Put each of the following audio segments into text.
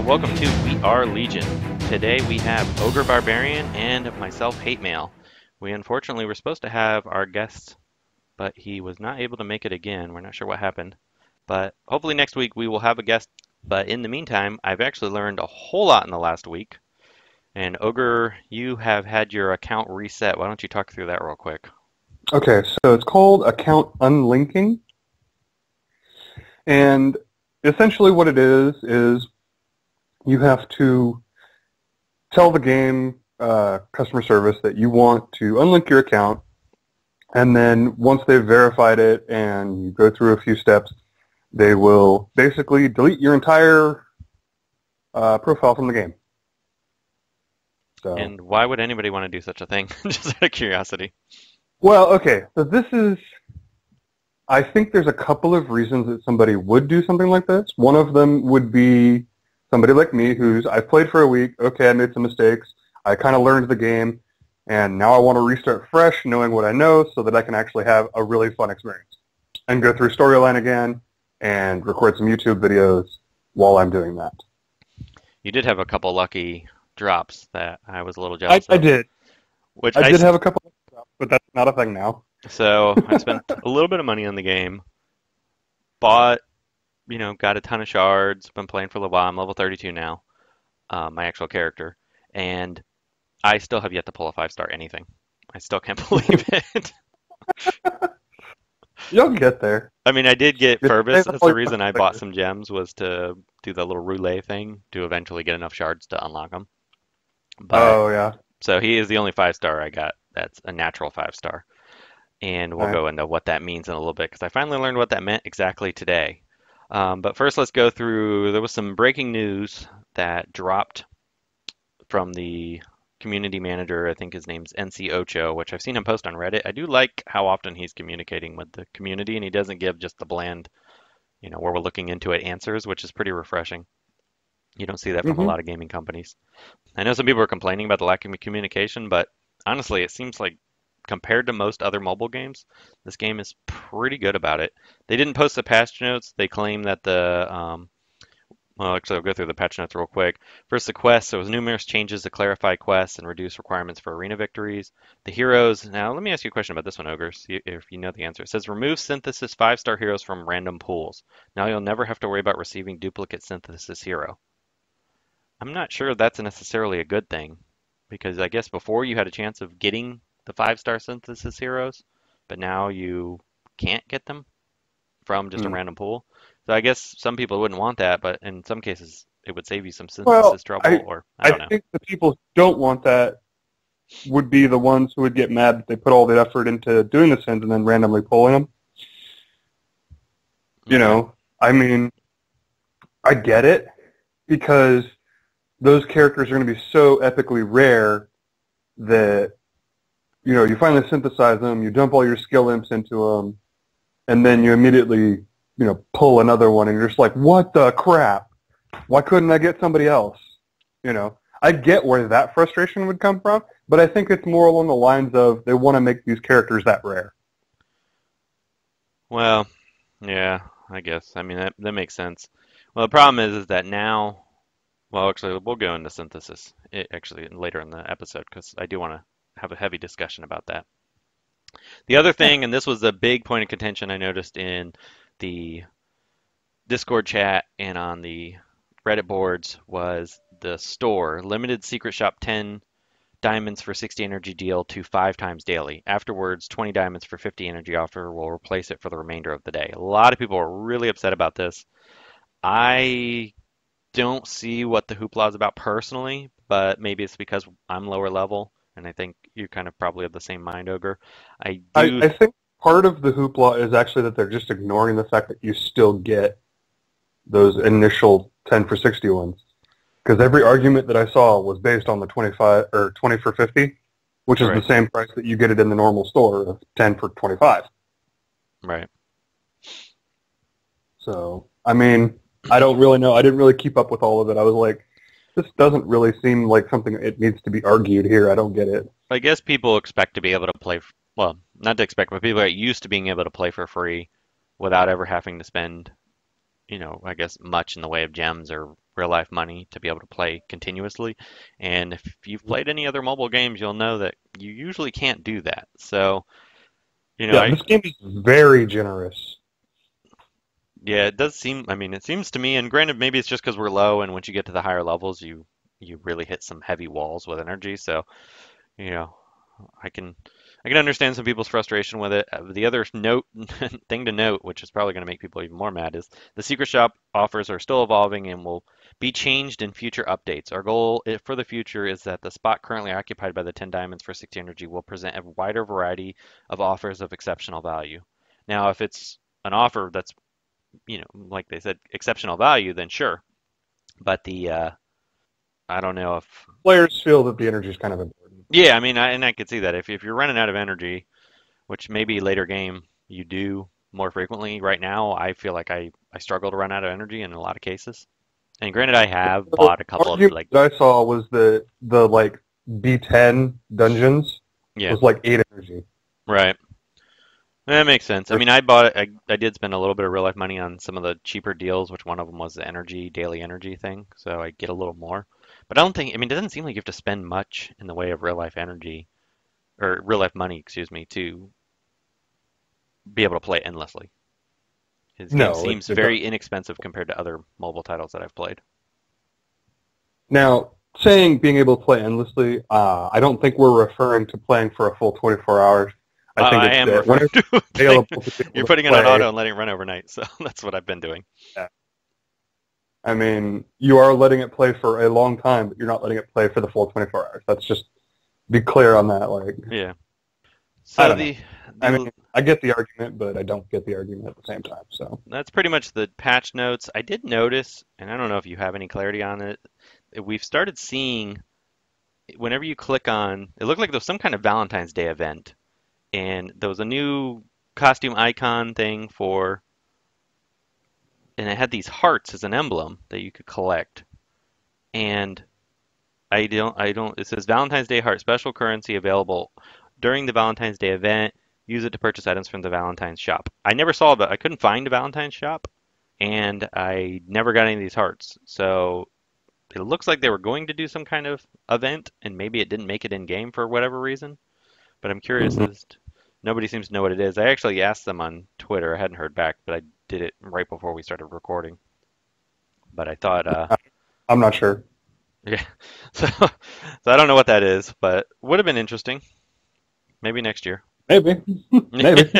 Welcome to We RRR Legion. Today we have Ogre Barbarian and myself, Hate Mail. We unfortunately were supposed to have our guest, but he was not able to make it again. We're not sure what happened. But hopefully next week we will have a guest. But in the meantime, I've actually learned a whole lot in the last week. And Ogre, you have had your account reset. Why don't you talk through that real quick? Okay, so it's called account unlinking. And essentially what it is you have to tell the game customer service that you want to unlink your account, and then once they've verified it and you go through a few steps, they will basically delete your entire profile from the game. So. And why would anybody want to do such a thing? Just out of curiosity. Well, okay, so this is... I think there's a couple of reasons that somebody would do something like this. One of them would be somebody like me I've played for a week, okay, I made some mistakes, I kind of learned the game, and now I want to restart fresh knowing what I know so that I can actually have a really fun experience and go through storyline again and record some YouTube videos while I'm doing that. You did have a couple lucky drops that I was a little jealous of. I did. I did have a couple of drops, but that's not a thing now. So I spent a little bit of money on the game, bought, got a ton of shards, been playing for a little while. I'm level 32 now, my actual character, and I still have yet to pull a 5-star anything. I still can't believe it. You'll get there. I mean, I did get Purvis. That's the reason I bought some gems, was to do the little roulette thing to eventually get enough shards to unlock them. But, oh, yeah. So he is the only 5-star I got. That's a natural 5-star. And we'll go into what that means in a little bit, because I finally learned what that meant exactly today. But first, let's go through, there was some breaking news that dropped from the community manager. I think his name's NC Ocho, which I've seen him post on Reddit. I do like how often he's communicating with the community, and he doesn't give just the bland, where we're looking into it answers, which is pretty refreshing. You don't see that from a lot of gaming companies. I know some people are complaining about the lack of communication, but honestly, it seems like compared to most other mobile games, this game is pretty good about it. They didn't post the patch notes. They claim that well, actually, I'll go through the patch notes real quick. First, the quests. There was numerous changes to clarify quests and reduce requirements for arena victories. The heroes. Now, let me ask you a question about this one, Ogre, see if you know the answer. It says, remove synthesis 5-star heroes from random pools. Now you'll never have to worry about receiving duplicate synthesis hero. I'm not sure that's necessarily a good thing, because I guess before you had a chance of getting the 5-star synthesis heroes, but now you can't get them from just a random pool. So I guess some people wouldn't want that, but in some cases it would save you some synthesis trouble. Or I don't know. I think the people who don't want that would be the ones who would get mad that they put all the effort into doing the synth and then randomly pulling them. I mean, I get it, because those characters are going to be so epically rare that you finally synthesize them, you dump all your skill imps into them, and then you immediately, pull another one, and you're just like, what the crap? Why couldn't I get somebody else? I get where that frustration would come from, but I think it's more along the lines of they want to make these characters that rare. Well, yeah, I guess. I mean, that makes sense. Well, the problem is that now, well, actually, we'll go into synthesis actually later in the episode, because I do want to have a heavy discussion about that. The other thing, and this was a big point of contention I noticed in the Discord chat and on the Reddit boards, was the store. Limited secret shop 10 diamonds for 60 energy deal to 5 times daily. Afterwards, 20 diamonds for 50 energy offer will replace it for the remainder of the day. A lot of people are really upset about this. I don't see what the hoopla is about personally, but maybe it's because I'm lower level. And I think you kind of probably have the same mind, Ogre. I think part of the hoopla is actually that they're just ignoring the fact that you still get those initial 10 for 60 ones. Because every argument that I saw was based on the 25 or 20 for 50. which is the Right, same price that you get it in the normal store of 10 for 25. right. So, I mean, I don't really know. I didn't really keep up with all of it. I was like, this doesn't really seem like something it needs to be argued here. I don't get it. I guess people expect to be able to play, well, not to expect, but people are used to being able to play for free without ever having to spend, I guess much in the way of gems or real life money to be able to play continuously. And if you've played any other mobile games, you'll know that you usually can't do that. So, Yeah, I this game is very generous. yeah, it does seem, I mean, it seems to me, and granted, maybe it's just because we're low, and once you get to the higher levels, you really hit some heavy walls with energy. So, you know, I can I can understand some people's frustration with it. The other note thing to note, which is probably going to make people even more mad, is the secret shop offers are still evolving and will be changed in future updates. Our goal for the future is that the spot currently occupied by the 10 diamonds for 60 energy will present a wider variety of offers of exceptional value. Now, if it's an offer that's, like they said, exceptional value, then sure. But I don't know if, Players feel that the energy is kind of important. yeah, I mean, and I could see that if you're running out of energy, which maybe later game you do more frequently. Right now, I feel like I struggle to run out of energy in a lot of cases. And granted, I have The bought a couple of argument that I saw was that the like B10 dungeons yeah, was like 8 energy. right. That makes sense. I Or- mean, I bought it. I did spend a little bit of real life money on some of the cheaper deals, which one of them was the energy, daily energy thing. So I get a little more. But I don't think, I mean, it doesn't seem like you have to spend much in the way of real life energy or real life money, excuse me, to be able to play endlessly. His game No, seems it doesn't. very inexpensive compared to other mobile titles that I've played. Now, saying being able to play endlessly, I don't think we're referring to playing for a full 24 hours. I think I it's am that referring whenever to it's playing. available to be You're able to putting it on play. auto and letting it run overnight, so that's what I've been doing. Yeah. I mean, you are letting it play for a long time, but you're not letting it play for the full 24 hours. That's just be clear on that. Like, Yeah. I So don't know. the I mean, the I get the argument, but I don't get the argument at the same time. So, that's pretty much the patch notes. I did notice, and I don't know if you have any clarity on it. We've started seeing whenever you click on, it looked like there was some kind of Valentine's Day event, and there was a new costume icon thing for, and it had these hearts as an emblem that you could collect. And it says Valentine's Day heart special currency available during the Valentine's Day event. Use it to purchase items from the Valentine's shop. I never saw that. I couldn't find a Valentine's shop and I never got any of these hearts. So it looks like they were going to do some kind of event and maybe it didn't make it in game for whatever reason. But I'm curious mhm. as nobody seems to know what it is. I actually asked them on Twitter. I hadn't heard back, but I did it right before we started recording. But I thought, I'm not sure. yeah. So I don't know what that is, but would have been interesting. Maybe next year. Maybe, maybe.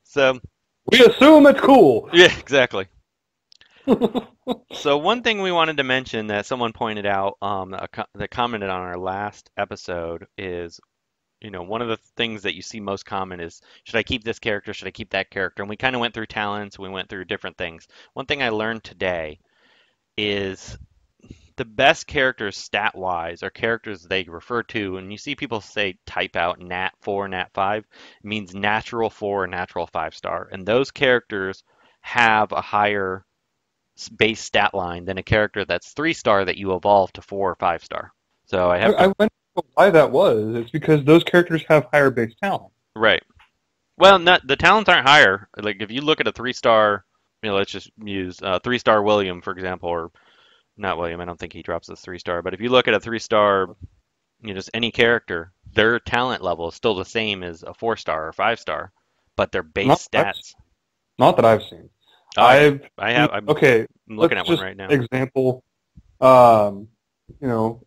So, We assume it's cool. yeah, exactly. So one thing we wanted to mention that someone pointed out, that commented on our last episode is, one of the things that you see most common is, should I keep this character? Should I keep that character? And we kind of went through talents. We went through different things. One thing I learned today is the best characters stat wise are characters they refer to, and you see people say type out nat 4, nat 5, it means natural 4 or natural 5 star. And those characters have a higher base stat line than a character that's 3 star that you evolve to 4 or 5 star. So I have I to, went to why that was. It's because those characters have higher base talent. right. Well, not, the talents aren't higher. Like if you look at a 3 star, let's just use 3 star William, for example, or not William, I don't think he drops a 3 star, but if you look at a 3 star, just any character, their talent level is still the same as a 4 star or 5 star, but their Not base that I've, stats. not that I've seen. I I've I seen, have I'm okay. looking Let's at one just right now. example. Um,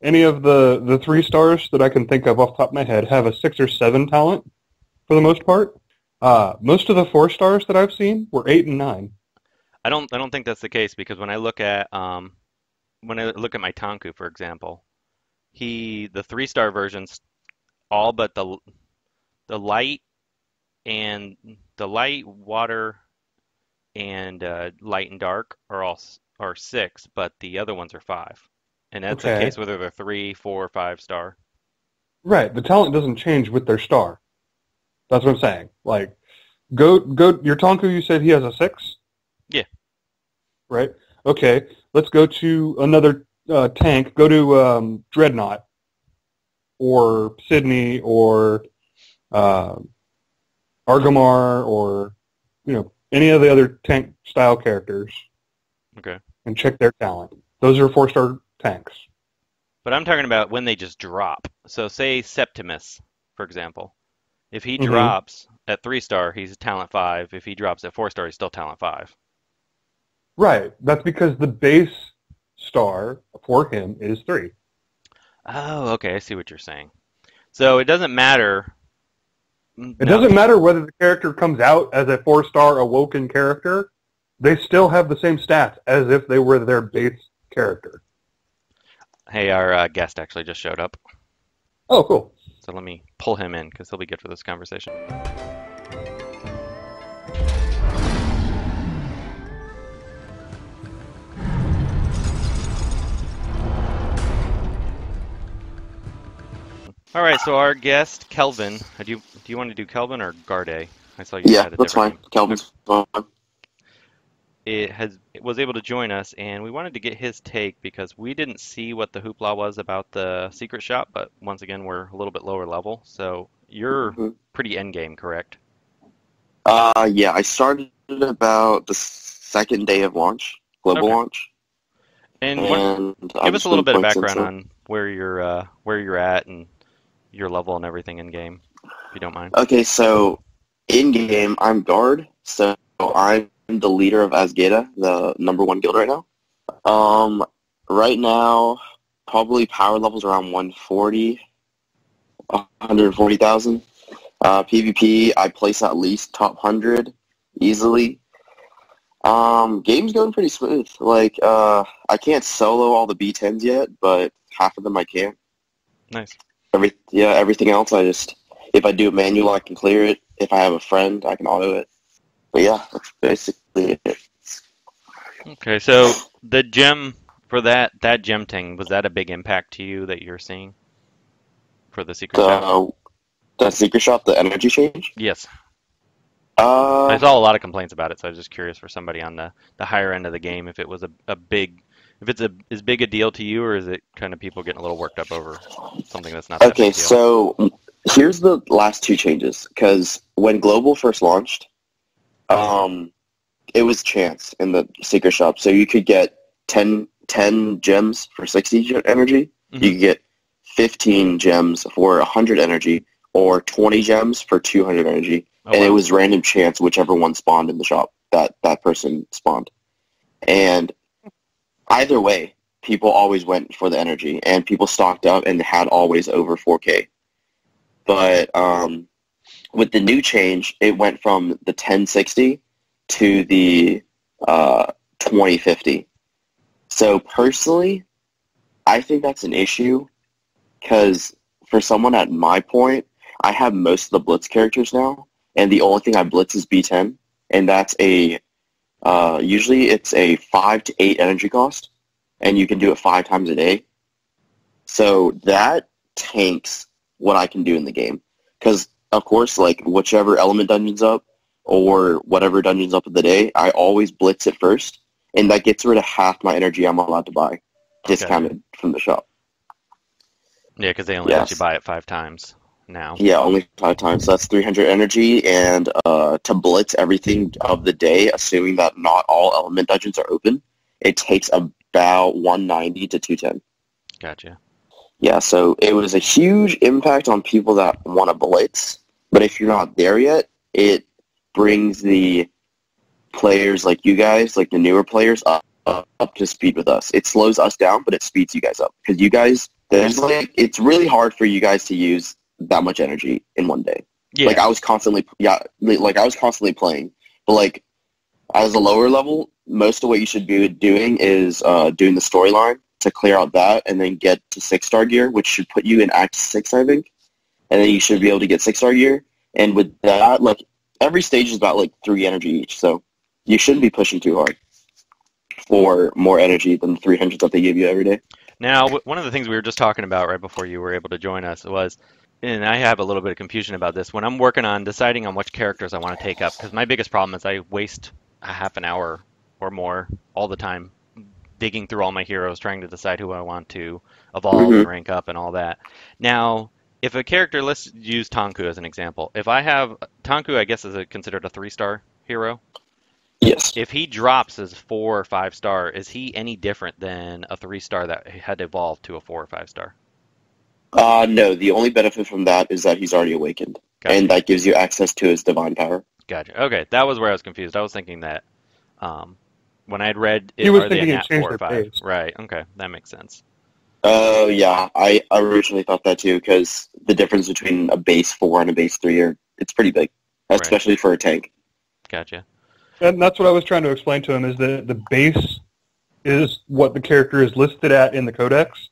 any of the 3 stars that I can think of off the top of my head have a 6 or 7 talent for the most part. Most of the 4 stars that I've seen were 8 and 9. I don't think that's the case because when I look at my Tanku, for example, the 3 star versions all but the light and the light, water, and light and dark are 6, but the other ones are 5. And that's the Okay. case whether they're 3, 4, or 5 star. Right. The talent doesn't change with their star. That's what I'm saying. Like, go. Your Tonku, you said he has a 6? Yeah. Right? Okay. Let's go to another tank. Go to Dreadnought or Sydney or uh, Argamar or, any of the other tank style characters Okay. and check their talent. Those are 4-star tanks. But I'm talking about when they just drop. So say Septimus, for example. If he Mm-hmm. drops at 3-star, he's talent 5. If he drops at 4-star, he's still talent 5. Right. That's because the base star for him is 3. Oh, okay. I see what you're saying. So it doesn't matter. It No. doesn't matter whether the character comes out as a 4-star awoken character. They still have the same stats as if they were their base character. Hey, our guest actually just showed up. Oh, cool. So let me pull him in because he'll be good for this conversation. All right, so our guest, Kelvin. Do you want to do Kelvin or Guarde? I saw you Yeah, had a that's different fine. Kelvin's fine. it was able to join us, and we wanted to get his take because we didn't see what the hoopla was about the secret shop, but once again, we're a little bit lower level. So you're Mhm. pretty end game, correct? Yeah, I started about the second day of launch, global Okay. launch, And and I've give us a just little been bit of playing since background then. on where you're at and your level and everything in game, if you don't mind. Okay, so in game, I'm guard, so I'm the leader of Azgeda, the #1 guild right now. Um, right now, probably power levels around 140, 140,000. PvP, I place at least top 100 easily. Game's going pretty smooth. Like, I can't solo all the B10s yet, but half of them I can. Nice. Everything else if I do it manual, I can clear it. If I have a friend, I can auto it. But yeah, that's basically it. Okay, so the gem for that gem thing, was that a big impact to you that you're seeing for the secret shop? The, the secret shop, the energy change. Yes. I Uh, saw a lot of complaints about it, so I was just curious for somebody on the higher end of the game if it was a big if it's as big a deal to you or is it kind of people getting a little worked up over something that's not that big okay, a deal? so here's the last two changes. Because when Global first launched, um, it was chance in the secret shop. So you could get 10 gems for 60 energy. Hmm. You could get 15 gems for 100 energy or 20 gems for 200 energy. Oh And it wow. was random chance whichever one spawned in the shop that person spawned. And either way, people always went for the energy and people stocked up and had always over 4K. But with the new change, it went from the 1060 to the 2050. So personally, I think that's an issue because for someone at my point, I have most of the Blitz characters now, and the only thing I Blitz is B10, and that's usually it's a 5 to 8 energy cost, and you can do it 5 times a day. So that tanks what I can do in the game. Because, of course, like, whichever element dungeon's up, or whatever dungeon's up of the day, I always blitz it first, and that gets rid of half my energy I'm allowed to buy, discounted from the shop. Yeah, because they only let you Yes. buy it 5 times now. Yeah, only 5 times. So that's 300 energy, and to blitz everything of the day, assuming that not all element dungeons are open, it takes about 190 to 210. Gotcha. Yeah, so it was a huge impact on people that want to blitz, but if you're not there yet, it brings the players like you guys, like the newer players, up to speed with us. It slows us down, but it speeds you guys up because you guys, it's really hard for you guys to use that much energy in one day. Like Yeah. I was constantly, playing, but like as a lower level, most of what you should be doing is doing the storyline to clear out that, and then get to 6-star gear, which should put you in Act 6, I think, and then you should be able to get 6-star gear. And with that, like every stage is about like 3 energy each, so you shouldn't be pushing too hard for more energy than the 300 that they give you every day. Now, one of the things we were just talking about right before you were able to join us was, and I have a little bit of confusion about this, when I'm working on deciding on which characters I want to take up, because my biggest problem is I waste a half an hour or more all the time digging through all my heroes, trying to decide who I want to evolve and Hmm. rank up and all that. Now, if a character, let's use Tonku as an example. If I have Tonku, I guess is considered a 3-star hero. Yes. If he drops as 4 or 5-star, is he any different than a 3-star that had evolved to a 4 or 5-star? No, the only benefit from that is that he's already awakened, and Gotcha. that gives you access to his divine power. Gotcha. Okay, that was where I was confused. I was thinking that um, when I'd read He it, was are they a thinking it nat 4 changed or their 5? base. Right. Okay, that makes sense. Oh, yeah. I originally thought that too, because the difference between a base 4 and a base 3 it's pretty big, Right. especially for a tank. Gotcha. And that's what I was trying to explain to him, is that the base is what the character is listed at in the codex.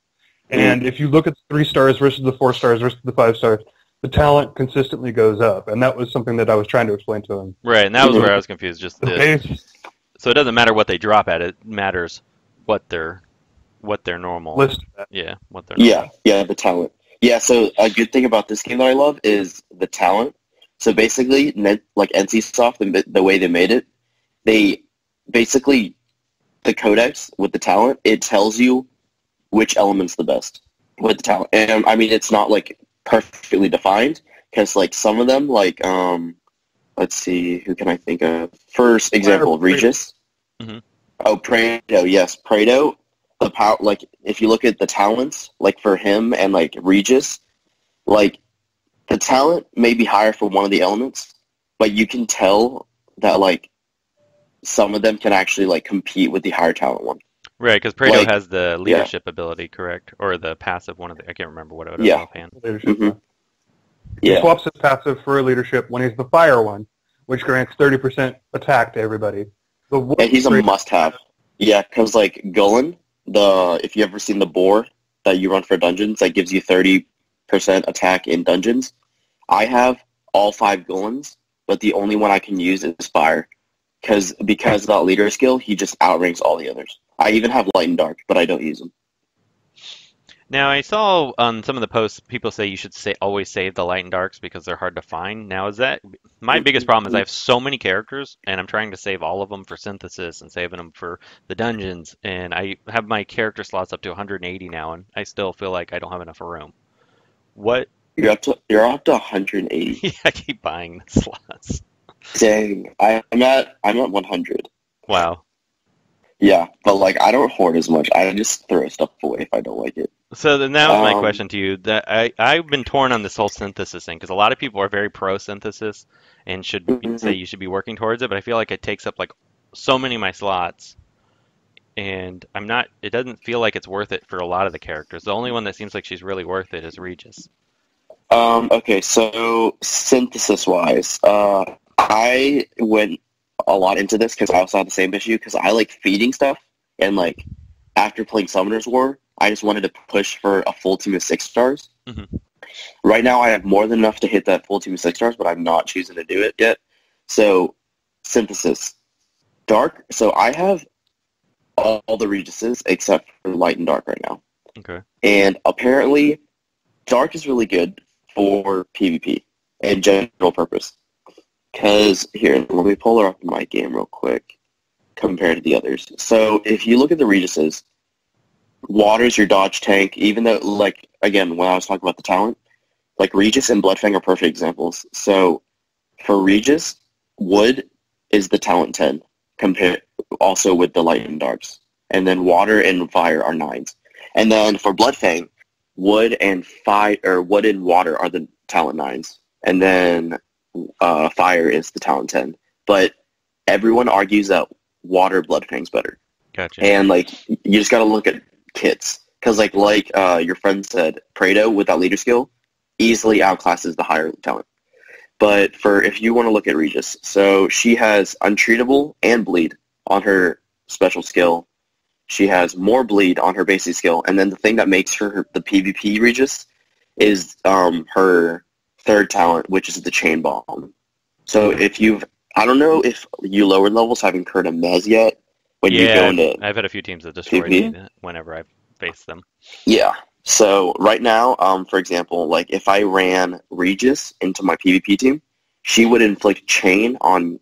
And if you look at the 3 stars versus the 4 stars versus the 5 stars, the talent consistently goes up. And that was something that I was trying to explain to him. Right, and that was Mhm. where I was confused. Just The the base so it doesn't matter what they drop at. It matters what their normal. listed at. Yeah, what their Yeah, normal. yeah, the talent. Yeah, so a good thing about this game that I love is the talent. So basically, like NCSoft, the way they made it, they basically, the codex with the talent, it tells you which element's the best with the talent. And I mean, it's not like perfectly defined, because like some of them, like, let's see, who can I think of? First example, Prado. Regis. Mhm. Oh, Prado, yes. Prado, the power, like, if you look at the talents, like, for him and, like, Regis, like, the talent may be higher for one of the elements, but you can tell that, like, some of them can actually, like, compete with the higher talent one. Right, because Prado Like, has the yeah, leadership ability, correct? Or the passive one of the, I can't remember what it was yeah, offhand. Leadership. hmm He yeah. swaps his passive for a leadership when he's the fire one, which grants 30% attack to everybody. The wood And he's a grants must-have. Yeah, because, like, Gullen, if you ever seen the boar that you run for dungeons, that gives you 30% attack in dungeons. I have all 5 Gullens, but the only one I can use is fire. Because of that leader skill, he just outranks all the others. I even have light and dark, but I don't use them. Now, I saw on some of the posts people say you should always save the light and darks because they're hard to find. Now, is that my biggest problem is I have so many characters and I'm trying to save all of them for synthesis and saving them for the dungeons, and I have my character slots up to 180 now, and I still feel like I don't have enough room. What? You're up to 180. Yeah, I keep buying the slots. Dang, I'm at 100. Wow. Yeah, but like I don't hoard as much. I just throw stuff away if I don't like it. So then that was my Um, question to you. That I've been torn on this whole synthesis thing because a lot of people are very pro synthesis and say mhm. you should be working towards it, but I feel like it takes up like so many of my slots, and I'm not. It doesn't feel like it's worth it for a lot of the characters. The only one that seems like she's really worth it is Regis. Okay, so synthesis-wise, I went a lot into this because I also had the same issue because I like feeding stuff, and like after playing Summoner's War, I just wanted to push for a full team of 6 stars. Hmm. Right now, I have more than enough to hit that full team of 6 stars, but I'm not choosing to do it yet. So, synthesis. Dark, so I have all the Regises except for Light and Dark right now. Okay. And apparently, Dark is really good for PvP and general purpose. Because, here, let me pull her up in my game real quick compared to the others. So, if you look at the Regises, Water's your dodge tank, even though, like, again, when I was talking about the talent, like, Regis and Bloodfang are perfect examples. So, for Regis, Wood is the talent 10, compared also with the Light and Darks. And then Water and Fire are 9s. And then for Bloodfang, Wood and Wood and Water are the talent 9s. And then Fire is the talent 10. But everyone argues that Water Bloodfang's better. Gotcha. And, like, you just got to look at kits. Because, like your friend said, Prado, with that leader skill, easily outclasses the higher talent. But if you want to look at Regis, so she has Untreatable and Bleed on her special skill. She has more Bleed on her basic skill. And then the thing that makes her the PvP Regis is her third talent, which is the Chain Bomb. So I don't know if you lower levels have incurred a mez yet when you go Yeah, into I've had a few teams that destroyed PvP. me whenever I've face them. Yeah. So right now, for example, like if I ran Regis into my PvP team, she would inflict chain on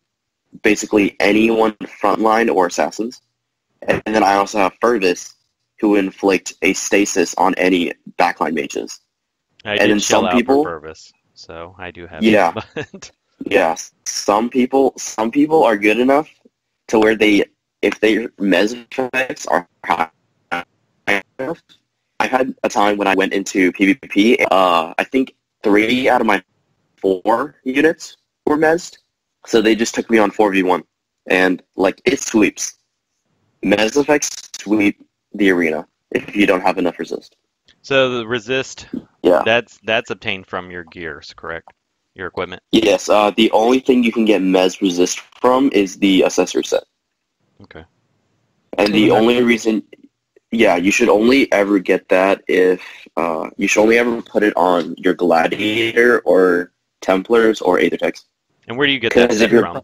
basically anyone frontline or assassins. And then I also have Fervis, who would inflict a stasis on any backline mages. I And did then shell some out people, for Purvis, so I do have yeah, it. But yeah, some people are good enough to where if their mes effects are high enough. I had a time when I went into PvP. I think 3 out of my 4 units were mesed, so they just took me on 4v1, and like it sweeps. Mes effects sweep the arena if you don't have enough resist. so the resist, Yeah. that's obtained from your gears, correct? Your equipment. Yes. The only thing you can get mes resist from is the accessory set. Okay. And the only reason, yeah, you should only ever get that if you should only ever put it on your Gladiator or Templars or Aethertex. And where do you get that set from?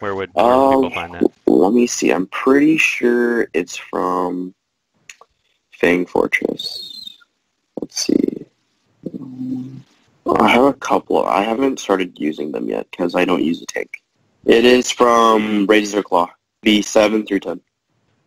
Where would people find that? Let me see. I'm pretty sure it's from Fang Fortress. Let's see. I have a couple. I haven't started using them yet because I don't use a tank. It is from Razor Claw, B7 through 10.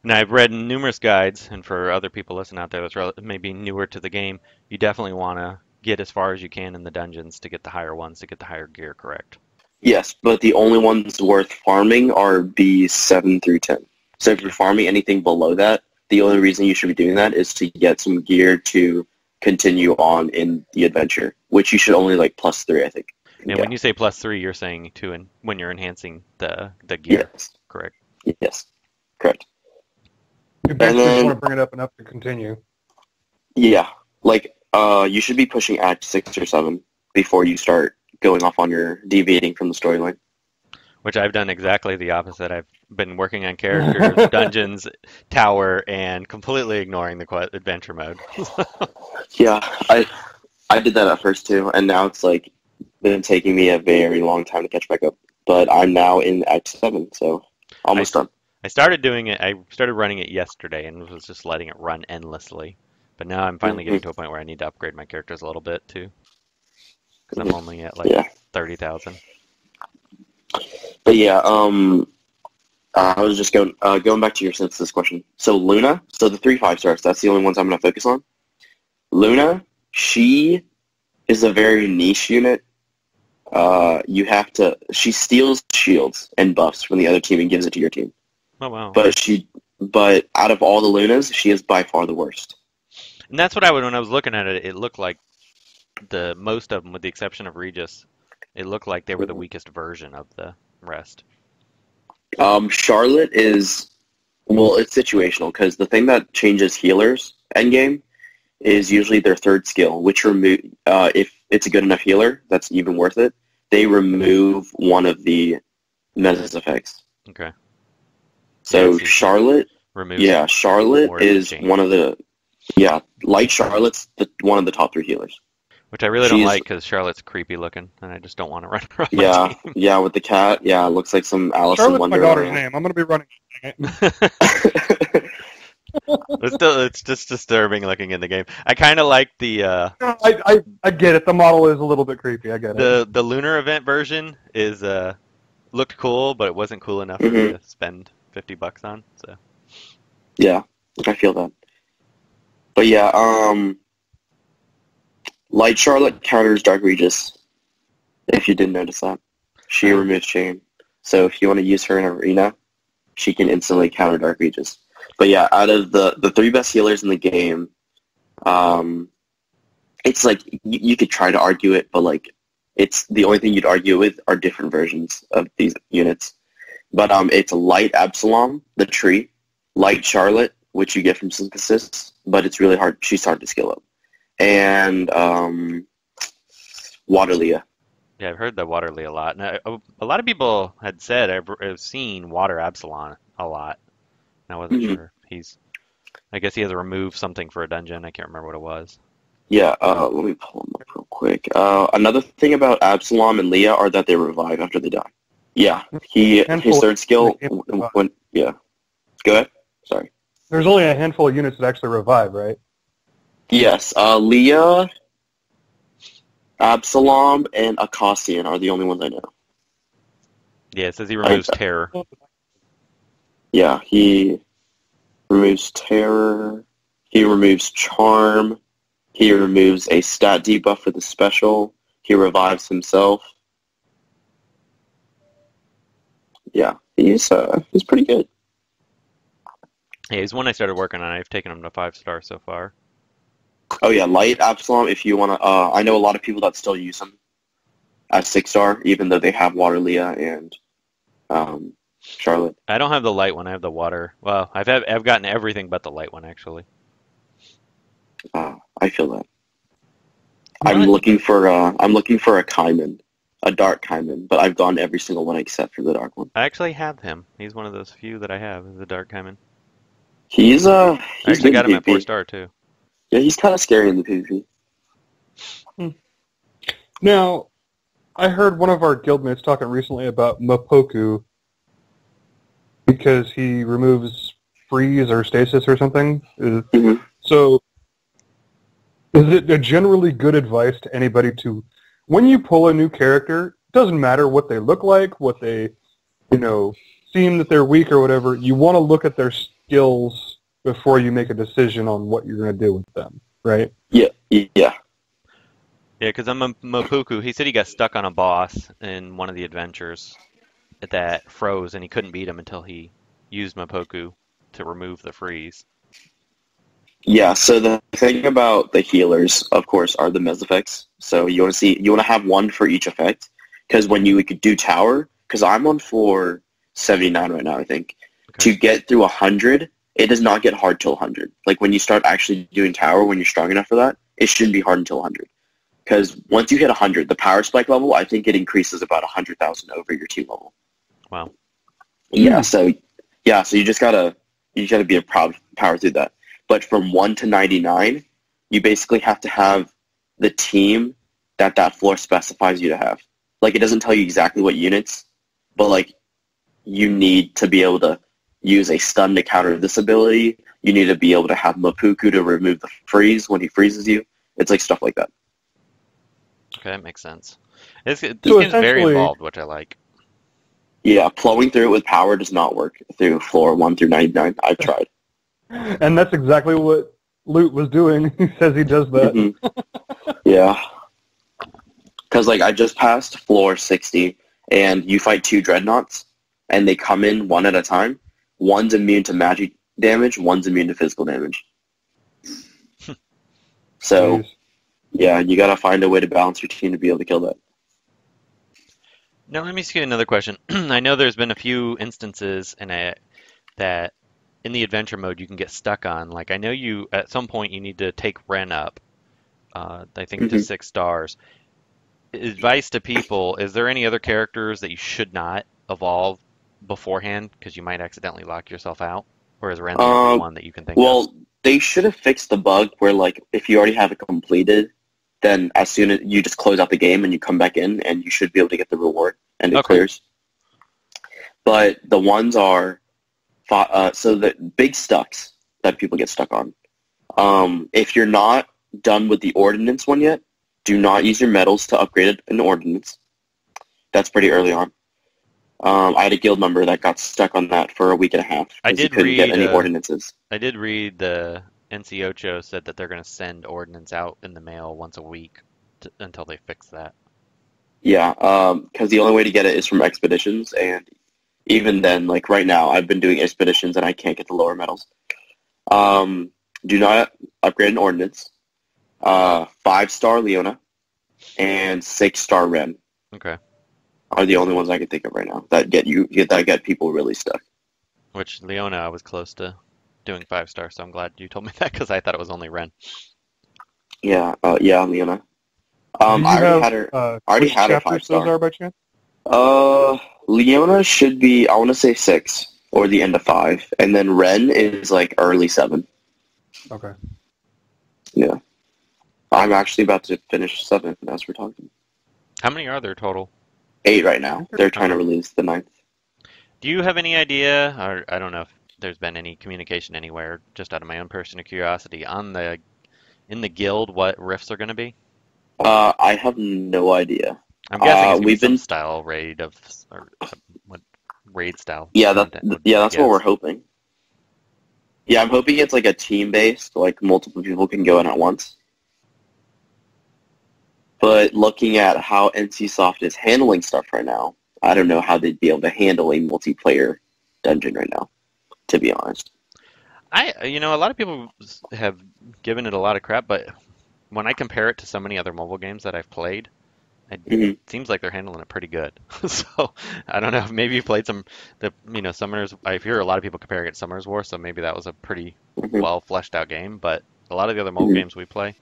Now, I've read numerous guides, and for other people listening out there that's maybe newer to the game, you definitely want to get as far as you can in the dungeons to get the higher ones, to get the higher gear, correct? Yes, but the only ones worth farming are B7 through 10. So if you're farming anything below that, the only reason you should be doing that is to get some gear to continue on in the adventure, which you should only like +3, I think. And when you say +3, you're saying when you're enhancing the gear, yes, correct? Yes, correct. You basically just want to bring it up enough to continue. Yeah, like you should be pushing Act 6 or 7 before you start going off on your deviating from the storyline. Which I've done exactly the opposite. I've been working on characters, dungeons, tower, and completely ignoring the adventure mode. Yeah, I did that at first too, and now it's like been taking me a very long time to catch back up. But I'm now in Act 7, so almost done. I started doing it. I started running it yesterday and was just letting it run endlessly. But now I'm finally getting to a point where I need to upgrade my characters a little bit too, because I'm only at like 30,000. But yeah, I was just going back to your synthesis question. So Luna, so the 3 5-stars, that's the only ones I'm going to focus on. Luna, she is a very niche unit. She steals shields and buffs from the other team and gives it to your team. Oh wow! But out of all the Lunas, she is by far the worst. And that's what when I was looking at it, it looked like most of them, with the exception of Regis, it looked like they were the weakest version of the rest. Charlotte is, well, it's situational, because the thing that changes healers endgame is usually their 3rd skill, which if it's a good enough healer, that's even worth it, they remove one of the Menace effects. Okay. So Charlotte, Charlotte is one of the, like Charlotte's one of the top 3 healers. Which I really don't like, because Charlotte's creepy looking, and I just don't want to run her on my team. Yeah, with the cat. Yeah, it looks like some Alice in Charlotte's my Wonderland. daughter's name. I'm going to be running It's just disturbing looking in the game. I kind of like the... I get it. The model is a little bit creepy. I get it. The lunar event version looked cool, but it wasn't cool enough for me to spend $50 on. So. Yeah, I feel that. But yeah, Light Charlotte counters Dark Regis, if you didn't notice that. She removes chain. So if you want to use her in arena, she can instantly counter Dark Regis. But yeah, out of the 3 best healers in the game, it's like you could try to argue it, but like it's the only thing you'd argue with are different versions of these units. But it's Light Absalom, the tree, Light Charlotte, which you get from synthesis, but it's really hard. She's hard to skill up. And Waterlea. Yeah, I've heard the Waterlea a lot. Now, a lot of people had said I've seen Water Absalom a lot. I wasn't sure. I guess he has to remove something for a dungeon. I can't remember what it was. Yeah, let me pull him up real quick. Another thing about Absalom and Leah are that they revive after they die. Yeah, his 3rd skill. Go ahead. Sorry. There's only a handful of units that actually revive, right? Yes, Leah, Absalom, and Akasian are the only ones I know. Yeah, it says he I, removes terror. yeah, he removes terror. He removes charm. He removes a stat debuff for the special. He revives himself. Yeah, he's pretty good. Yeah, he's one I started working on. I've taken him to 5-star so far. Oh yeah, light Absalom. If you wanna, I know a lot of people that still use him as 6-star, even though they have Water Leah and Charlotte. I don't have the light one. I have the water. Well, I've gotten everything but the light one actually. I feel that. Well, I'm looking for a Kaiman, a dark Kaiman, but I've gone every single one except for the dark one. I actually have him. He's one of those few that I have. Is the Dark Kaiman. He's I actually good got in him at PvP. 4-star too. Yeah, he's kind of scary in the PvP. Now, I heard one of our guildmates talking recently about Mapoku because he removes freeze or stasis or something. Mhm. So, is it a generally good advice to anybody to, when you pull a new character, it doesn't matter what they look like, what they, seem that they're weak or whatever, you want to look at their skills before you make a decision on what you're going to do with them, right? Yeah. Yeah, because I'm a Mopuku. He said he got stuck on a boss in one of the adventures that froze, and he couldn't beat him until he used Mopoku to remove the freeze. Yeah, so the thing about the healers, of course, are the mez effects. So you want to have one for each effect, because when you could do tower, because I'm on floor 79 right now, I think, Okay. to get through 100, it does not get hard till 100. Like when you start actually doing tower, when you're strong enough for that, it shouldn't be hard until 100. Because once you hit 100, the power spike level, I think it increases about 100,000 over your team level. Wow. Yeah, so you just gotta be a proud power through that. But from 1 to 99, you basically have to have the team that floor specifies you to have. Like it doesn't tell you exactly what units, but like you need to be able to use a stun to counter this ability. You need to be able to have Mapuku to remove the freeze when he freezes you. It's like stuff like that. Okay, that makes sense. This game's very essentially- involved, which I like. Yeah, plowing through it with power does not work through floor 1 through 99. I've tried. And that's exactly what Loot was doing. He says he does that. Mm-hmm. Yeah. Because, like, I just passed floor 60, and you fight 2 dreadnoughts, and they come in one at a time. One's immune to magic damage, one's immune to physical damage. So, Jeez. yeah, you gotta find a way to balance your team to be able to kill that. Now, let me ask you another question. I know there's been a few instances that in the adventure mode you can get stuck on. Like, I know at some point you need to take Ren up, I think to Mhm. 6 stars. Advice to people, is there any other characters that you should not evolve beforehand because you might accidentally lock yourself out? Or is Ren the only one that you can think of? Well, they should have fixed the bug where, like, if you already have it completed, then as soon as you just close out the game and you come back in, and you should be able to get the reward, and it clears. But the ones are, so the big stucks that people get stuck on. If you're not done with the ordnance one yet, do not use your medals to upgrade an ordnance. That's pretty early on. I had a guild member that got stuck on that for a week and a half because he couldn't get any ordinances. I did read the NCOcho said that they're going to send ordnance out in the mail once a week until they fix that. Yeah, because the only way to get it is from expeditions, and even then, like right now, I've been doing expeditions and I can't get the lower medals. Do not upgrade an ordnance. 5-star Leona and 6-star Ren. Okay. Are the only ones I can think of right now that get people really stuck. Which Leona, I was close to doing 5-star, so I'm glad you told me that because I thought it was only Ren. Yeah, Leona. I already had her 5-star. Those are by chance? Leona should be, I want to say 6 or the end of 5, and then Ren is like early 7. Okay. Yeah. I'm actually about to finish 7 as we're talking. How many are there total? 8 right now. They're trying to release the 9th. Do you have any idea, or I don't know if there's been any communication anywhere, just out of my own personal curiosity, on the in the guild what rifts are going to be? I have no idea. I'm guessing it's going to be We've some been style raid of or what raid style yeah content would I that's what we're guess. hoping. Yeah, I'm hoping it's like a team based, like multiple people can go in at once. But looking at how NCSoft is handling stuff right now, I don't know how they'd be able to handle a multiplayer dungeon right now, to be honest. A lot of people have given it a lot of crap, but when I compare it to so many other mobile games that I've played, it Hmm. seems like they're handling it pretty good. So I don't know. Maybe you played Summoners. I hear a lot of people comparing it to Summoners War, so maybe that was a pretty Hmm. well fleshed out game. But a lot of the other mobile Hmm. games we play,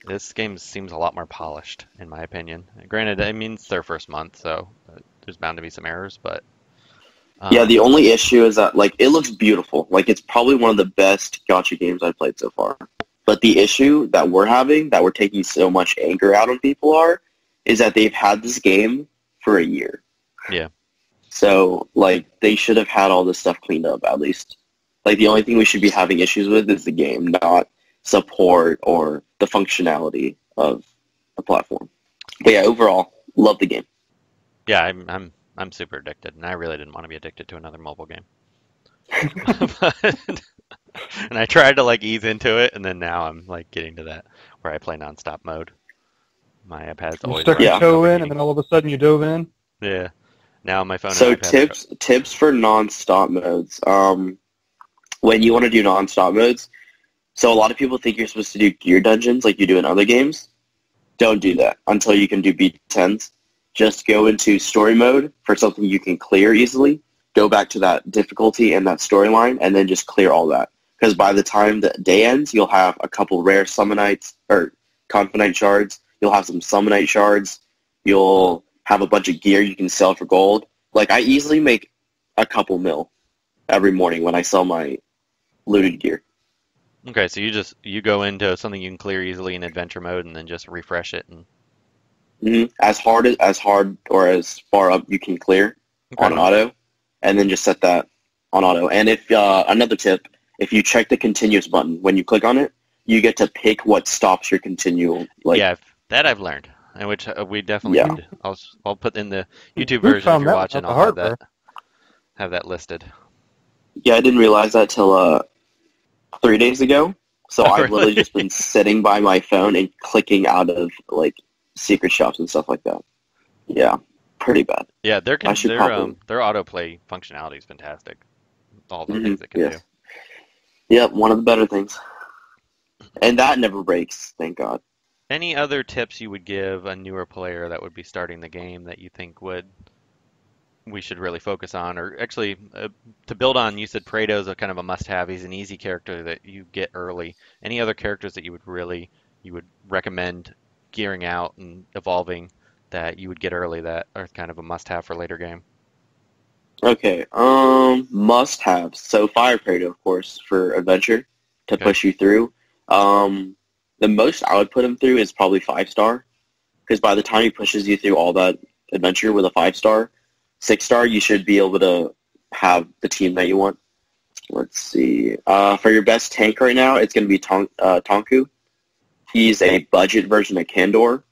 this game seems a lot more polished, in my opinion. Granted, I mean it's their first month, so there's bound to be some errors, but Yeah, the um, only issue is that like it looks beautiful. Like it's probably one of the best gacha games I've played so far. But the issue that we're having, that we're taking so much anger out on people is that they've had this game for a year. yeah. So like they should have had all this stuff cleaned up at least. Like the only thing we should be having issues with is the game, not support or the functionality of the platform. But yeah, overall, love the game. Yeah, I'm super addicted, and I really didn't want to be addicted to another mobile game. But, and I tried to like ease into it, and then now I'm like getting to that where I play nonstop mode. My iPad's You always stuck your running Yeah. and toe in, and overheating. then all of a sudden you dove in. Yeah. Now my phone and So iPad are. tips for non-stop modes. When you want to do non-stop modes, so a lot of people think you're supposed to do gear dungeons like you do in other games. Don't do that until you can do B10s. Just go into story mode for something you can clear easily. Go back to that difficulty and that storyline, and then just clear all that. Because by the time the day ends, you'll have a couple rare summonites or confinite shards. You'll have some summonite shards. You'll have a bunch of gear you can sell for gold. Like I easily make a couple mil every morning when I sell my looted gear. Okay, so you go into something you can clear easily in adventure mode, and then just refresh it. And As hard or as far up you can clear okay, on auto, and then just set that on auto. And if another tip, if you check the continuous button when you click on it, you get to pick what stops your continual. Like yeah, that I've learned, and which we definitely yeah, need to. I'll put in the YouTube Who version if found you're that watching. without the I'll hardware? have that listed. yeah, I didn't realize that till 3 days ago. So Oh, I've literally really? just been sitting by my phone and clicking out of like secret shops and stuff like that. Yeah, pretty bad. Yeah, I should probably. their autoplay functionality is fantastic. All the things it can do. Yes. Yep, one of the better things. And that never breaks, thank God. Any other tips you would give a newer player that would be starting the game that you think we should really focus on, or actually to build on? You said Praetor's a kind of a must-have. He's an easy character that you get early. Any other characters that you would recommend gearing out and evolving that you would get early that are kind of a must-have for later game? Okay, must have. So Fire Predator, of course, for adventure to Okay. push you through. The most I would put him through is probably 5-star, because by the time he pushes you through all that adventure with a 5-star, 6-star, you should be able to have the team that you want. Let's see. For your best tank right now, it's going to be Tonku. He's a budget version of Kandor,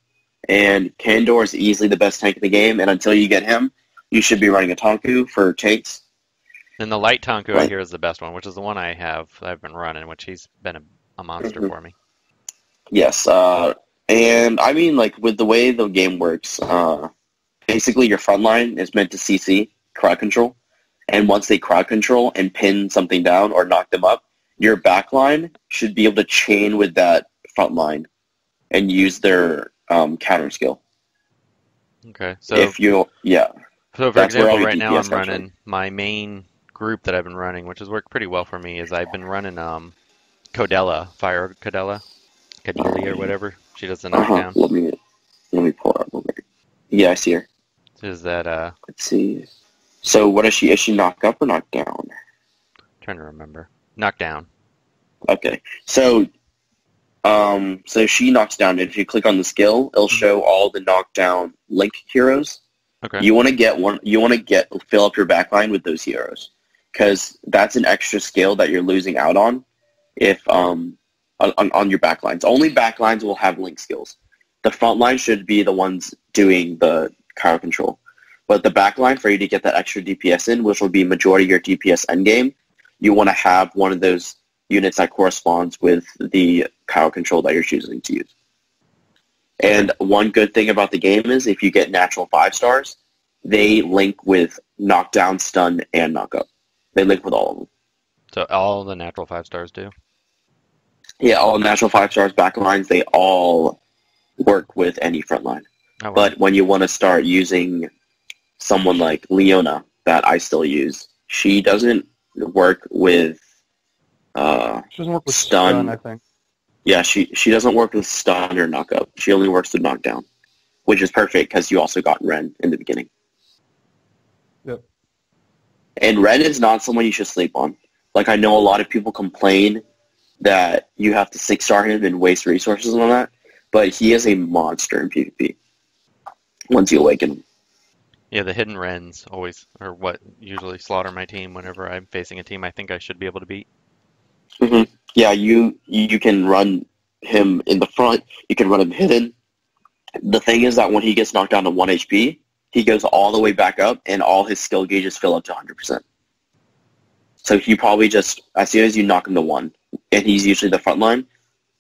and Kandor is easily the best tank in the game, and until you get him, you should be running a Tonku for tanks. And the light Tonku I But, hear is the best one, which is the one I've been running, which he's been a monster mhm. for me. Yes, and I mean, like, with the way the game works, basically your front line is meant to CC, crowd control, and once they crowd control and pin something down or knock them up, your back line should be able to chain with that front line and use their counter skill. Okay, so If you, yeah, for that's where all example, your right now DPS I'm comes from. running my main group that I've been running, which has worked pretty well for me, is I've been running Codella, Fire Codella, Cadelia or whatever. She does the knockdown. Let me pull her up over here. Yeah, I see her. Is that Let's see. So what is she? Is she knocked up or knocked down? trying to remember. Knockdown. Okay. So she knocks down. If you click on the skill, it'll show all the knockdown Link heroes. Okay. You want to get one. You want to fill up your backline with those heroes, because that's an extra skill that you're losing out on if on your backlines. Only backlines will have link skills. The front line should be the ones doing the crowd control. But the backline, for you to get that extra DPS in, which will be majority of your DPS endgame, you want to have one of those units that corresponds with the crowd control that you're choosing to use. And one good thing about the game is if you get natural 5 stars, they link with knockdown, stun, and knockup. They link with all of them. So all the natural 5 stars do? Yeah, all natural 5 stars backlines, they all work with any front line. Oh, wow. But when you want to start using someone like Leona, that I still use, she doesn't work with She doesn't work with stun, I think. Yeah, she doesn't work with stun or knockup. She only works with knockdown, which is perfect because you also got Ren in the beginning. Yep. And Ren is not someone you should sleep on. Like, I know a lot of people complain that you have to 6-star him and waste resources on that, but he is a monster in PvP once you awaken him. Yeah, the hidden Wrens always are what usually slaughter my team whenever I'm facing a team I think I should be able to beat. Mm-hmm. Yeah, you can run him in the front. You can run him hidden. The thing is that when he gets knocked down to 1 HP, he goes all the way back up, and all his skill gauges fill up to 100%. So you probably just, as soon as you knock him to 1, and he's usually the front line,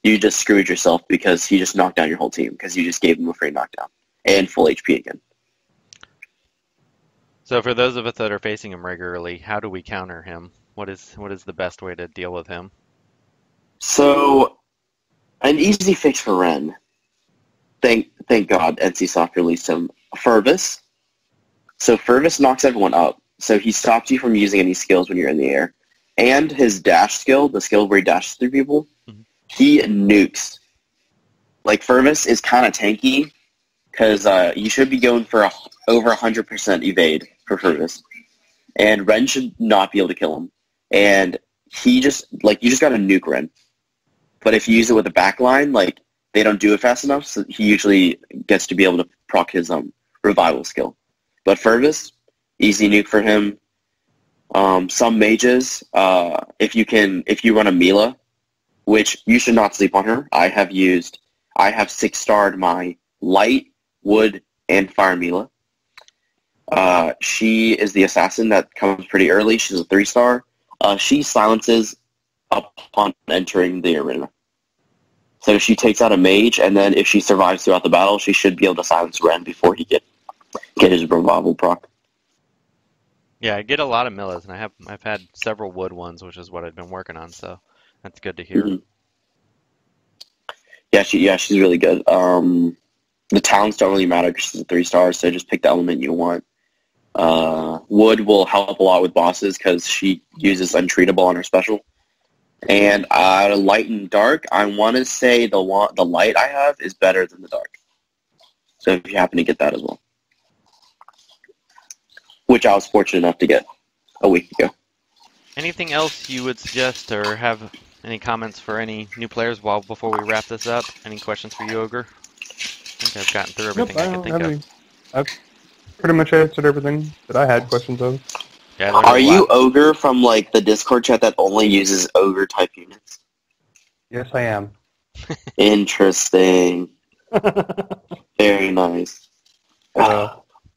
you just screwed yourself because he just knocked down your whole team because you just gave him a free knockdown and full HP again. So for those of us that are facing him regularly, how do we counter him? What is the best way to deal with him? So, an easy fix for Ren. Thank God NCSoft released him. Fervus. So Fervus knocks everyone up. So he stops you from using any skills when you're in the air. And his dash skill, the skill where he dashes through people, he nukes. Like, Fervus is kind of tanky because you should be going for over 100% evade for Fervus. And Ren should not be able to kill him. And he just, like, you just got to nuke Ren. But if you use it with a backline, like, they don't do it fast enough, so he usually gets to be able to proc his revival skill. But Fervus, easy nuke for him. Some mages, if you run a Mila, which you should not sleep on her. I have 6-starred my light, wood, and fire Mila. She is the assassin that comes pretty early. She's a 3-star. She silences upon entering the arena. So she takes out a mage, and then if she survives throughout the battle, she should be able to silence Ren before he get his revival proc. Yeah, I get a lot of Millas, and I've had several wood ones, which is what I've been working on, so that's good to hear. Mm-hmm. Yeah, she's really good. The talents don't really matter because she's a 3-star, so just pick the element you want. Wood will help a lot with bosses because she uses Untreatable on her special. And light and dark, I want to say the light I have is better than the dark. So if you happen to get that as well. Which I was fortunate enough to get a week ago. Anything else you would suggest or have any comments for any new players before we wrap this up? Any questions for you, Ogre? I think I've gotten through everything I could think of. I've pretty much answered everything that I had questions of. Yeah, are you Ogre from like the Discord chat that only uses Ogre type units? Yes, I am. Interesting. Very nice.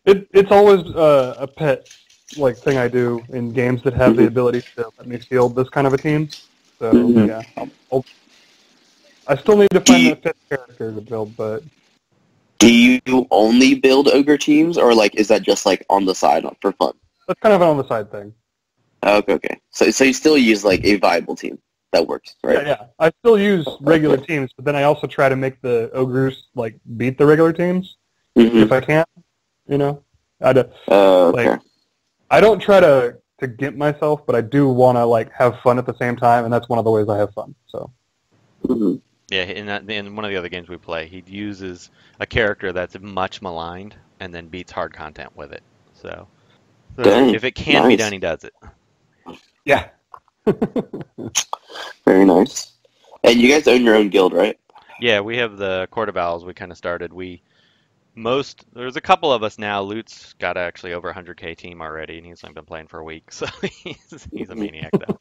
It's always a pet thing I do in games that have the ability to let me field this kind of a team. So yeah, I still need to find that fifth character to build, but. Do you only build Ogre teams, or is that just on the side for fun? That's kind of an on the side thing. Okay. So you still use a viable team that works, right? Yeah. I still use regular teams, but then I also try to make the ogres beat the regular teams if I can. I don't try to get myself, but I do want to have fun at the same time, and that's one of the ways I have fun. So. Yeah, in one of the other games we play, he uses a character that's much maligned and then beats hard content with it. So dang, if it can be done, he does it. Yeah. Very nice. And you guys own your own guild, right? Yeah, we have the Court of Owls we kind of started. There's a couple of us now. Lute's got actually over 100k team already, and he's only been playing for a week, so he's a maniac though.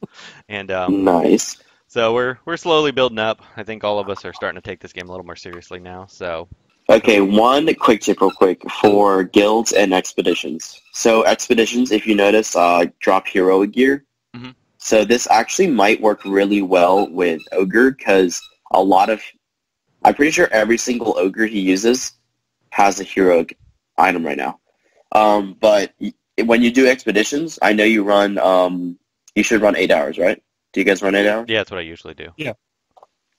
And nice. So we're slowly building up. I think all of us are starting to take this game a little more seriously now. So Okay, one quick tip real quick for guilds and expeditions. So expeditions, if you notice, drop hero gear. Mhm. So this actually might work really well with Ogre because I'm pretty sure every single Ogre he uses has a hero item right now. But when you do expeditions, I know you should run 8 hours, right? Do you guys run 8 hours? yeah, that's what I usually do. Yeah.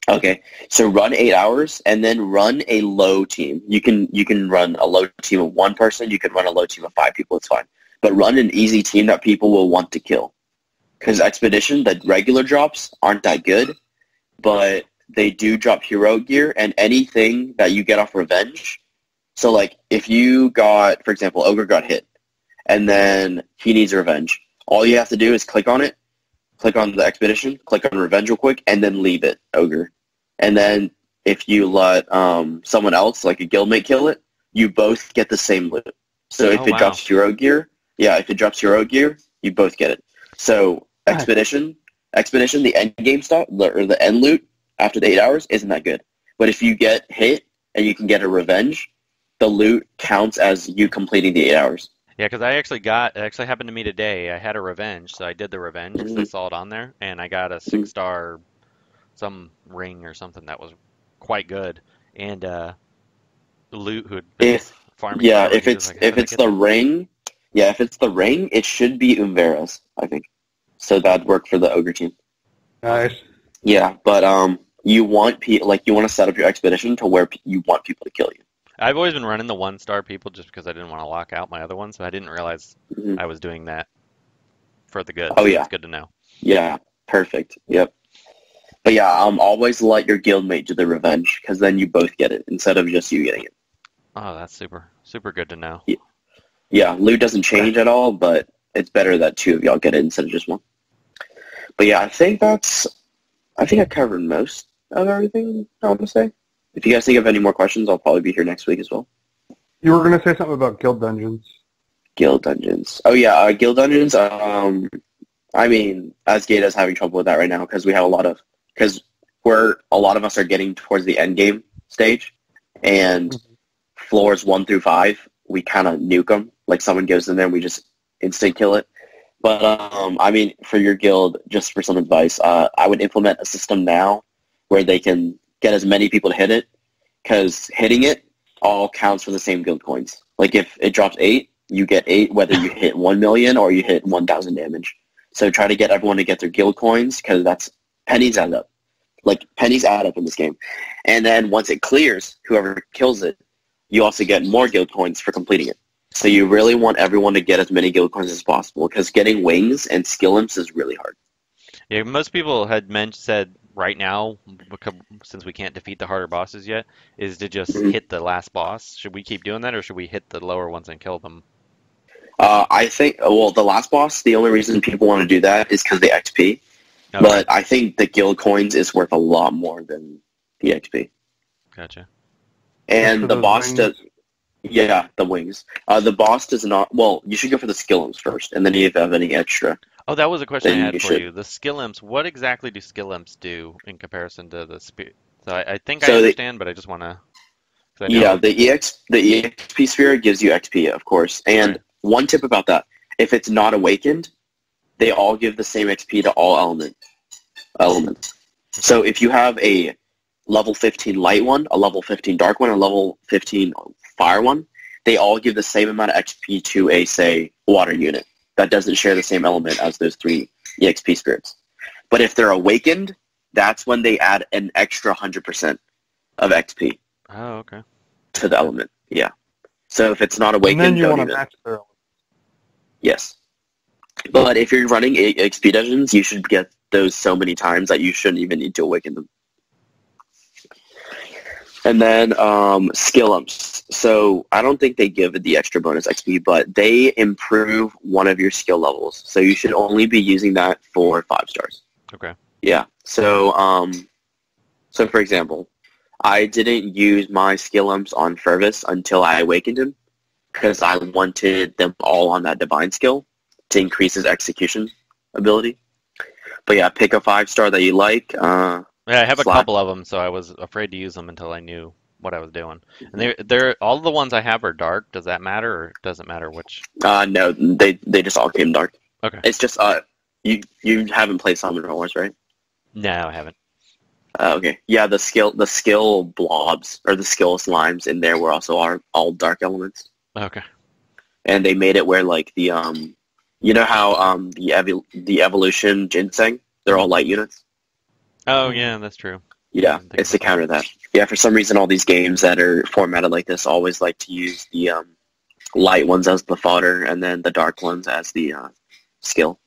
Okay, so run 8 hours and then run a low team. You can run a low team of one person. You can run a low team of 5 people. It's fine. But run an easy team that people will want to kill. Because expedition, the regular drops aren't that good, but they do drop hero gear and anything that you get off revenge. So like if you got, for example, Ogre got hit and then he needs revenge. All you have to do is click on it, click on the expedition, click on revenge real quick, and then leave it, Ogre. And then if you let someone else, like a guildmate, kill it, you both get the same loot. So if it drops hero gear, if it drops hero gear, you both get it. So expedition, the end game stuff, or the end loot after the 8 hours isn't that good. But if you get hit and you can get a revenge, the loot counts as you completing the 8 hours. Yeah, because it actually happened to me today. I had a revenge, so I did the revenge because I saw it on there, and I got a 6-star some ring or something that was quite good. And loot who'd been farming. If it's the ring, it should be Umvera's, I think. So that'd work for the Ogre team. Nice. Yeah, but you want to set up your expedition to where you want people to kill you. I've always been running the 1-star people just because I didn't want to lock out my other ones, so I didn't realize I was doing that for the good. Oh, so yeah. It's good to know. Yeah, perfect. Yep. But yeah, always let your guildmate do the revenge, because then you both get it, instead of just you getting it. Oh, that's super, super good to know. Yeah, loot doesn't change at all, but it's better that 2 of y'all get it instead of just 1. But yeah, I think I covered most of everything I want to say. If you guys think of any more questions, I'll probably be here next week as well. You were going to say something about guild dungeons. Guild dungeons. Oh yeah, guild dungeons. I mean, Azgeda's having trouble with that right now because a lot of us are getting towards the end game stage, and floors 1 through 5, we kind of nuke them. Like someone goes in there, and we just instant kill it. But I mean, for your guild, just for some advice, I would implement a system now where they can get as many people to hit it, because hitting it all counts for the same guild coins. Like if it drops 8, you get 8 whether you hit 1 million or you hit 1,000 damage. So try to get everyone to get their guild coins, because that's pennies add up. Like pennies add up in this game. And then once it clears, whoever kills it, you also get more guild coins for completing it. So you really want everyone to get as many guild coins as possible, because getting wings and skill imps is really hard. Yeah, most people had said right now, since we can't defeat the harder bosses yet, is to just hit the last boss. Should we keep doing that, or should we hit the lower ones and kill them? I think, the last boss, the only reason people want to do that is because of the XP. Okay. But I think the guild coins is worth a lot more than the XP. Gotcha. And the boss does... Yeah, the wings. The boss does not... Well, you should go for the skill imps first, and then if you have any extra... Oh, that was a question I had for you. The skill imps, what exactly do skill imps do in comparison to the spirit? So I think I understand, but I just want to... Yeah, the EXP sphere gives you XP, of course. And one tip about that, if it's not awakened, they all give the same XP to all elements. So if you have a level 15 light one, a level 15 dark one, and a level 15 fire one, they all give the same amount of XP to a, say, water unit that doesn't share the same element as those 3 EXP spirits. But if they're awakened, that's when they add an extra 100% of XP. Oh, okay. To the element, yeah. So if it's not awakened, and then you want to match their element. Yes. But if you're running XP dungeons, you should get those so many times that you shouldn't even need to awaken them. And then skill umps. So I don't think they give the extra bonus XP, but they improve one of your skill levels. So you should only be using that for 5 stars. Okay. Yeah. So for example, I didn't use my skill umps on Fervus until I awakened him, because I wanted them all on that divine skill to increase his execution ability. But yeah, pick a 5-star that you like. Yeah, I have a Slack. couple of them, so I was afraid to use them until I knew what I was doing. And they're all the ones I have are dark. Does that matter, or does it matter which? No, they just all came dark. Okay. It's just you haven't played Summoner Wars, right? No, I haven't. Okay. Yeah, the skill blobs or the skill slimes in there were also all dark elements. Okay. And they made it where like the you know how the evolution ginseng, they're all light units. Oh yeah, that's true. Yeah, it's to counter that. Yeah, for some reason all these games that are formatted like this always like to use the light ones as the fodder and then the dark ones as the skill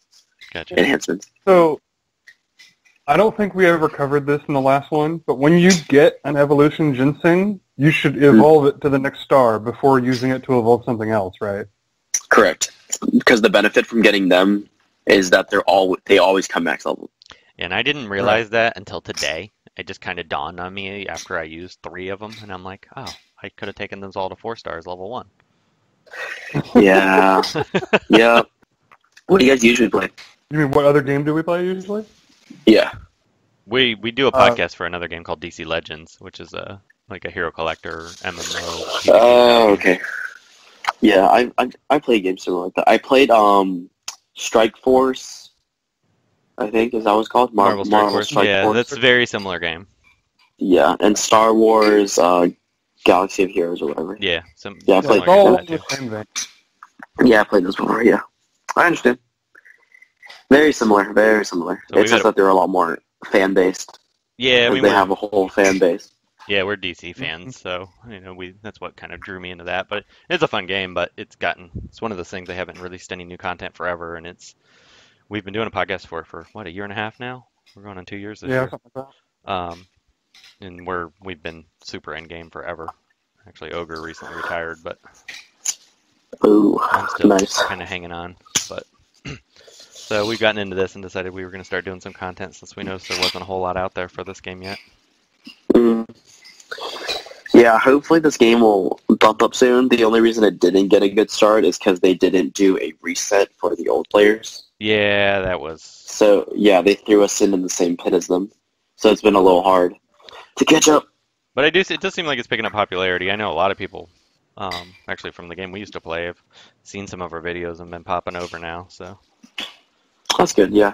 Gotcha. enhancements. So, I don't think we ever covered this in the last one, but when you get an evolution ginseng, you should evolve it to the next star before using it to evolve something else, right? Correct. Because the benefit from getting them is that they always come max level. And I didn't realize that until today. It just kind of dawned on me after I used 3 of them, and I'm like, oh, I could have taken those all to 4 stars, level 1. Yeah. Yeah. What do you guys usually play? You mean what other game do we play usually? Yeah. We do a podcast for another game called DC Legends, which is like a hero collector MMO. Oh, okay. Yeah, I play games similar like that. I played Strike Force, I think is that what it's called? Marvel Strike Force. Yeah, Force. that's a very similar game. Yeah, and Star Wars Galaxy of Heroes or whatever. Yeah, I played It's all that in too. the same vein. Yeah, I played those before. Yeah, I understand. Very similar. Very similar. So it's just that they're a lot more fan based. Yeah, they have a whole fan base. Yeah, we're DC fans, so that's what kind of drew me into that. But it's a fun game, but it's one of those things they haven't released any new content forever, and we've been doing a podcast for what, a year and a half now? We're going on 2 years this year. Something like that. And we've been super in game forever. Actually, Ogre recently retired, but Ooh, I'm still nice. kind of hanging on. But so we've gotten into this and decided we were going to start doing some content since we noticed there wasn't a whole lot out there for this game yet. Yeah, hopefully this game will bump up soon. The only reason it didn't get a good start is because they didn't do a reset for the old players. Yeah, that was... So, yeah, they threw us in the same pit as them. So it's been a little hard to catch up. But it does seem like it's picking up popularity. I know a lot of people, actually from the game we used to play, have seen some of our videos and been popping over now, so... That's good, yeah.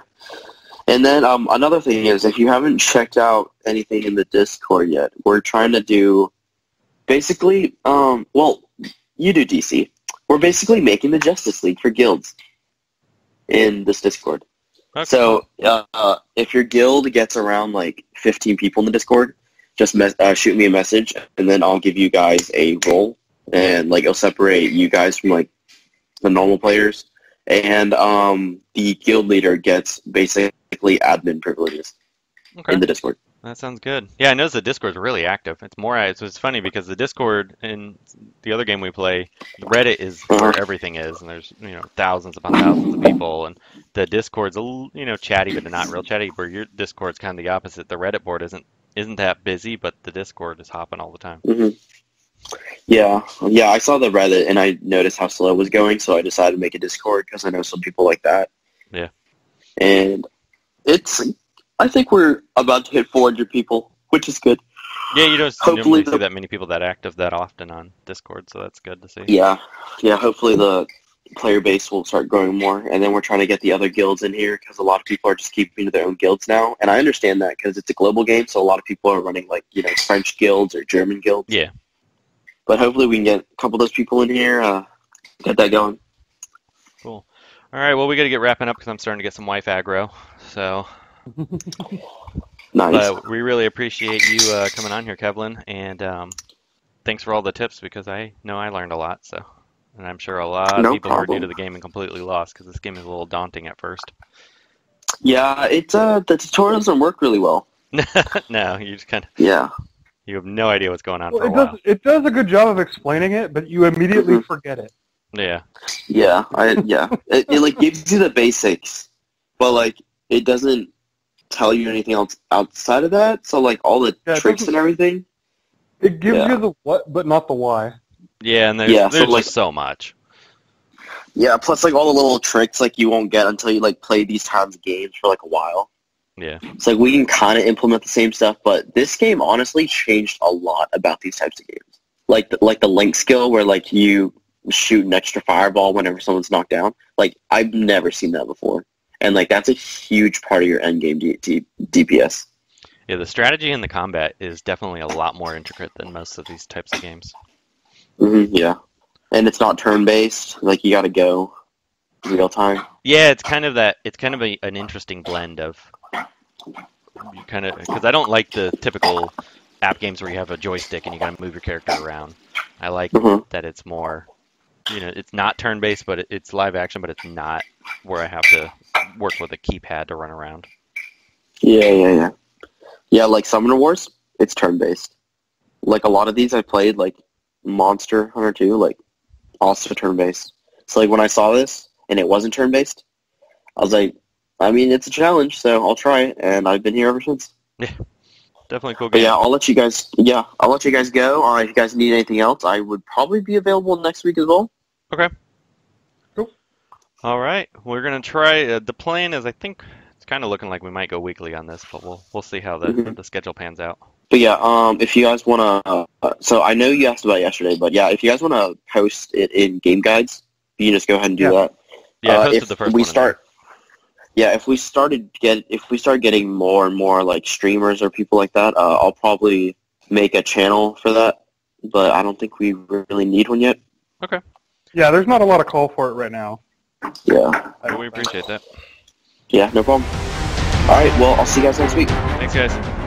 And then another thing is, if you haven't checked out anything in the Discord yet, we're trying to do, basically, well, you do DC. We're basically making the Justice League for guilds in this Discord. Okay. So if your guild gets around like 15 people in the Discord, just shoot me a message, and then I'll give you guys a role, and like it'll separate you guys from like the normal players. And the guild leader gets basically admin privileges in the Discord. That sounds good. Yeah, I noticed the Discord's really active. It's funny because the Discord in the other game we play, Reddit is where everything is, and there's thousands upon thousands of people, and the Discord's chatty but not real chatty. Where your Discord's kind of the opposite. The Reddit board isn't that busy, but the Discord is hopping all the time. Mm-hmm. Yeah, I saw the Reddit and I noticed how slow it was going, so I decided to make a Discord because I know some people like that. Yeah. And I think we're about to hit 400 people, which is good. Yeah, you don't normally see that many people that active that often on Discord, so that's good to see. Yeah, hopefully the player base will start growing more, and then we're trying to get the other guilds in here because a lot of people are just keeping to their own guilds now, and I understand that because it's a global game, so a lot of people are running like French guilds or German guilds. Yeah. But hopefully we can get a couple of those people in here, get that going. Cool. All right, well, we got to get wrapping up because I'm starting to get some wife aggro. So, Nice. But we really appreciate you coming on here, Kevlin, and thanks for all the tips because I know I learned a lot. So, and I'm sure a lot of people who are new to the game and completely lost because this game is a little daunting at first. Yeah, the tutorial doesn't work really well. No, you just kind of... Yeah. You have no idea what's going on for a while. It does a good job of explaining it, but you immediately forget it. Yeah. Yeah, it like gives you the basics, but like it doesn't tell you anything else outside of that. So like all the tricks and everything. It gives you the what, but not the why. Yeah, and there's just so much. Yeah, plus like all the little tricks like you won't get until you like play these kinds of games for like a while. Yeah. It's like we can kind of implement the same stuff, but this game honestly changed a lot about these types of games. Like the link skill where like you shoot an extra fireball whenever someone's knocked down. Like I've never seen that before, and like that's a huge part of your end game DPS. Yeah, the strategy in the combat is definitely a lot more intricate than most of these types of games. Yeah, and it's not turn-based. Like you got to go real time. Yeah, it's kind of that. It's kind of an interesting blend of you kind of because I don't like the typical app games where you have a joystick and you got to move your character around. I like that it's more, it's not turn-based, but it's live action, but it's not where I have to work with a keypad to run around. Yeah. Yeah, like Summoner Wars, it's turn-based. Like a lot of these I played, like Monster Hunter 2, like also turn-based. So like when I saw this and it wasn't turn-based, I was like, I mean, it's a challenge, so I'll try it, and I've been here ever since. Yeah, definitely cool But game. yeah, I'll let you guys go. If you guys need anything else, I would probably be available next week as well. Okay. Cool. All right, we're gonna try. The plan is, I think it's kind of looking like we might go weekly on this, but we'll see how the schedule pans out. But yeah, if you guys want to, so I know you asked about it yesterday, but yeah, if you guys want to post it in game guides, you can just go ahead and do that. Yeah, I posted the first one. Yeah, if we start getting more and more like streamers or people like that, I'll probably make a channel for that. But I don't think we really need one yet. Okay. Yeah, there's not a lot of call for it right now. Yeah. We appreciate that. Yeah, no problem. All right, well, I'll see you guys next week. Thanks, guys.